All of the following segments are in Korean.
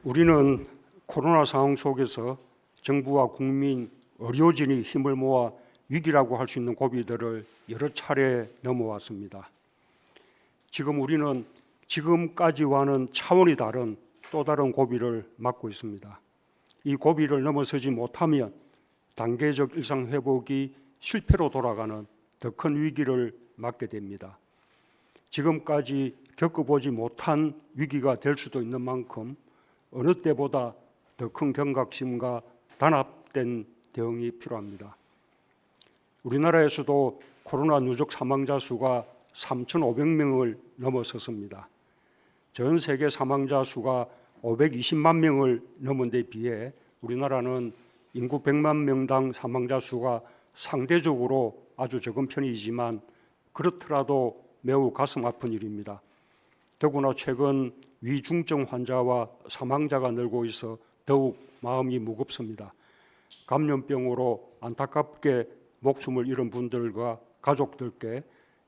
우리는 코로나 상황 속에서 정부와 국민, 의료진이 힘을 모아 위기라고 할 수 있는 고비들을 여러 차례 넘어왔습니다. 지금 우리는 지금까지와는 차원이 다른 또 다른 고비를 맞고 있습니다. 이 고비를 넘어서지 못하면 단계적 일상 회복이 실패로 돌아가는 더 큰 위기를 맞게 됩니다. 지금까지 겪어보지 못한 위기가 될 수도 있는 만큼 어느 때보다 더 큰 경각심과 단합된 대응이 필요합니다. 우리나라에서도 코로나 누적 사망자 수가 3,500명을 넘어섰습니다. 전 세계 사망자 수가 520만 명을 넘은 데 비해 우리나라는 인구 100만 명당 사망자 수가 상대적으로 아주 적은 편이지만 그렇더라도 매우 가슴 아픈 일입니다. 더구나 최근 위중증 환자와 사망자가 늘고 있어 더욱 마음이 무겁습니다. 감염병으로 안타깝게 목숨을 잃은 분들과 가족들께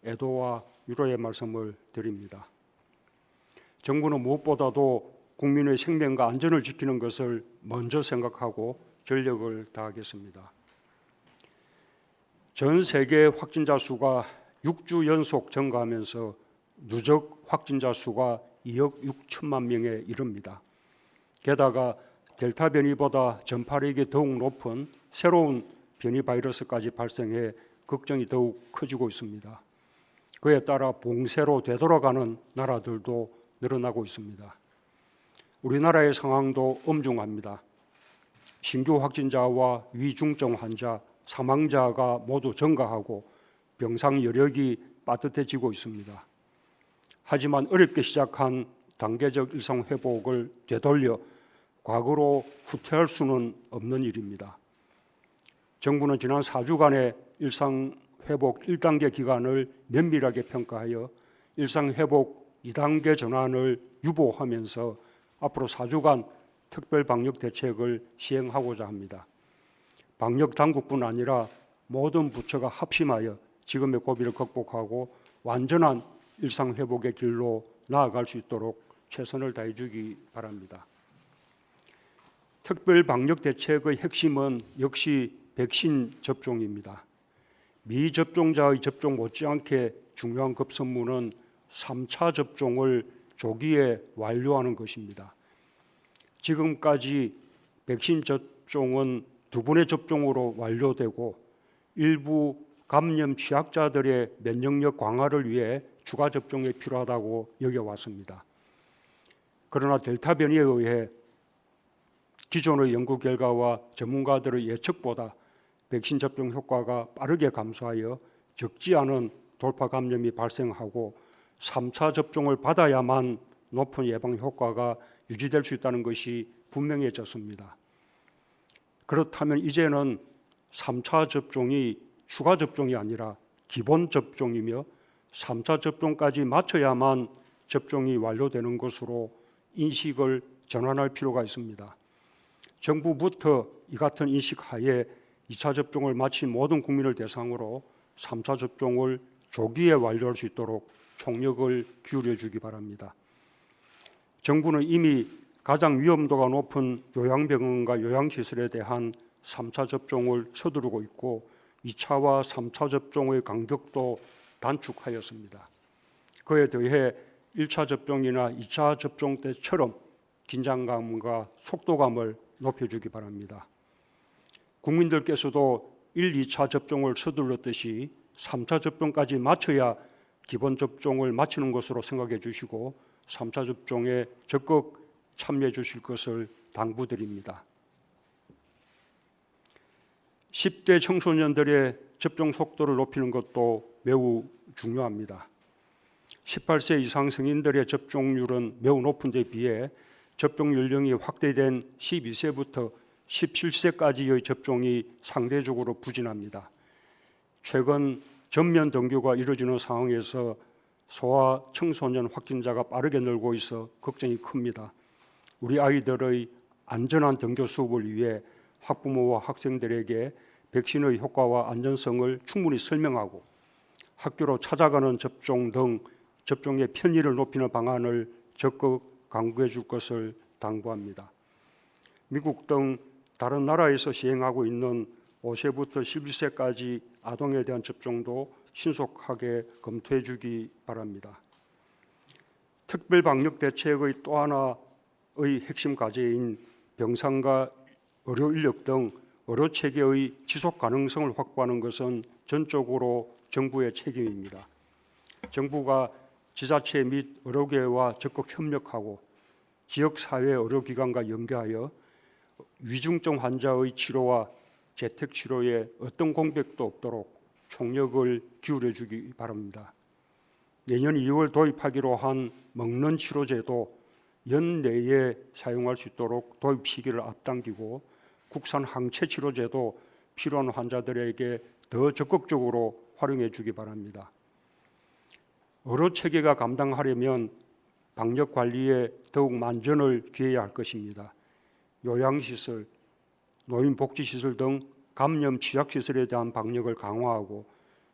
애도와 위로의 말씀을 드립니다. 정부는 무엇보다도 국민의 생명과 안전을 지키는 것을 먼저 생각하고 전력을 다하겠습니다. 전 세계 확진자 수가 6주 연속 증가하면서 누적 확진자 수가 2억 6천만 명에 이릅니다. 게다가 델타 변이보다 전파력이 더욱 높은 새로운 변이 바이러스까지 발생해 걱정이 더욱 커지고 있습니다. 그에 따라 봉쇄로 되돌아가는 나라들도 늘어나고 있습니다. 우리나라의 상황도 엄중합니다. 신규 확진자와 위중증 환자, 사망자가 모두 증가하고 병상 여력이 빠듯해지고 있습니다. 하지만 어렵게 시작한 단계적 일상 회복을 되돌려 과거로 후퇴할 수는 없는 일입니다. 정부는 지난 4주간의 일상 회복 1단계 기간을 면밀하게 평가하여 일상 회복 2단계 전환을 유보하면서 앞으로 4주간 특별 방역 대책을 시행하고자 합니다. 방역 당국뿐 아니라 모든 부처가 합심하여 지금의 고비를 극복하고 완전한 일상 회복의 길로 나아갈 수 있도록 최선을 다해 주기 바랍니다. 특별 방역 대책의 핵심은 역시 백신 접종입니다. 미접종자의 접종 못지않게 중요한 급선무는 3차 접종을 조기에 완료하는 것입니다. 지금까지 백신 접종은 2번의 접종으로 완료되고 일부 감염 취약자들의 면역력 강화를 위해 추가 접종이 필요하다고 여겨왔습니다. 그러나 델타 변이에 의해 기존의 연구 결과와 전문가들의 예측보다 백신 접종 효과가 빠르게 감소하여 적지 않은 돌파 감염이 발생하고 3차 접종을 받아야만 높은 예방 효과가 유지될 수 있다는 것이 분명해졌습니다. 그렇다면 이제는 3차 접종이 추가 접종이 아니라 기본 접종이며 3차 접종까지 마쳐야만 접종이 완료되는 것으로 인식을 전환할 필요가 있습니다. 정부부터 이 같은 인식 하에 2차 접종을 마친 모든 국민을 대상으로 3차 접종을 조기에 완료할 수 있도록 총력을 기울여 주기 바랍니다. 정부는 이미 가장 위험도가 높은 요양병원과 요양시설에 대한 3차 접종을 서두르고 있고 2차와 3차 접종의 간격도 단축하였습니다. 그에 더해 1차 접종이나 2차 접종 때처럼 긴장감과 속도감을 높여주기 바랍니다. 국민들께서도 1, 2차 접종을 서둘렀듯이 3차 접종까지 마쳐야 기본 접종을 마치는 것으로 생각해 주시고 3차 접종에 적극 참여해 주실 것을 당부드립니다. 10대 청소년들의 접종 속도를 높이는 것도 매우 중요합니다. 18세 이상 성인들의 접종률은 매우 높은 데 비해 접종 연령이 확대된 12세부터 17세까지의 접종이 상대적으로 부진합니다. 최근 전면 등교가 이루어지는 상황에서 소아 청소년 확진자가 빠르게 늘고 있어 걱정이 큽니다. 우리 아이들의 안전한 등교 수업을 위해 학부모와 학생들에게 백신의 효과와 안전성을 충분히 설명하고 학교로 찾아가는 접종 등 접종의 편의를 높이는 방안을 적극 강구해 줄 것을 당부합니다. 미국 등 다른 나라에서 시행하고 있는 5세부터 11세까지 아동에 대한 접종도 신속하게 검토해 주기 바랍니다. 특별 방역 대책의 또 하나의 핵심 과제인 병상과 의료 인력 등 의료 체계의 지속 가능성을 확보하는 것은 전적으로 정부의 책임입니다. 정부가 지자체 및 의료계와 적극 협력하고 지역사회 의료기관과 연계하여 위중증 환자의 치료와 재택치료에 어떤 공백도 없도록 총력을 기울여 주기 바랍니다. 내년 2월 도입하기로 한 먹는 치료제도 연내에 사용할 수 있도록 도입 시기를 앞당기고 국산 항체 치료제도 필요한 환자들에게 더 적극적으로 활용해 주기 바랍니다. 의료 체계가 감당하려면 방역 관리에 더욱 만전을 기해야 할 것입니다. 요양시설, 노인복지시설 등 감염 취약시설에 대한 방역을 강화하고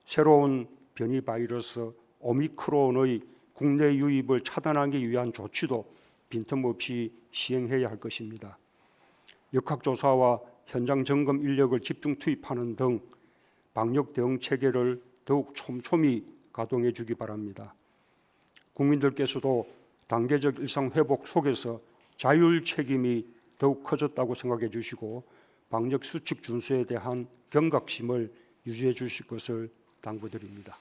새로운 변이 바이러스 오미크론의 국내 유입을 차단하기 위한 조치도 빈틈없이 시행해야 할 것입니다. 역학조사와 현장 점검 인력을 집중 투입하는 등 방역 대응 체계를 더욱 촘촘히 가동해 주기 바랍니다. 국민들께서도 단계적 일상 회복 속에서 자율 책임이 더욱 커졌다고 생각해 주시고 방역 수칙 준수에 대한 경각심을 유지해 주실 것을 당부드립니다.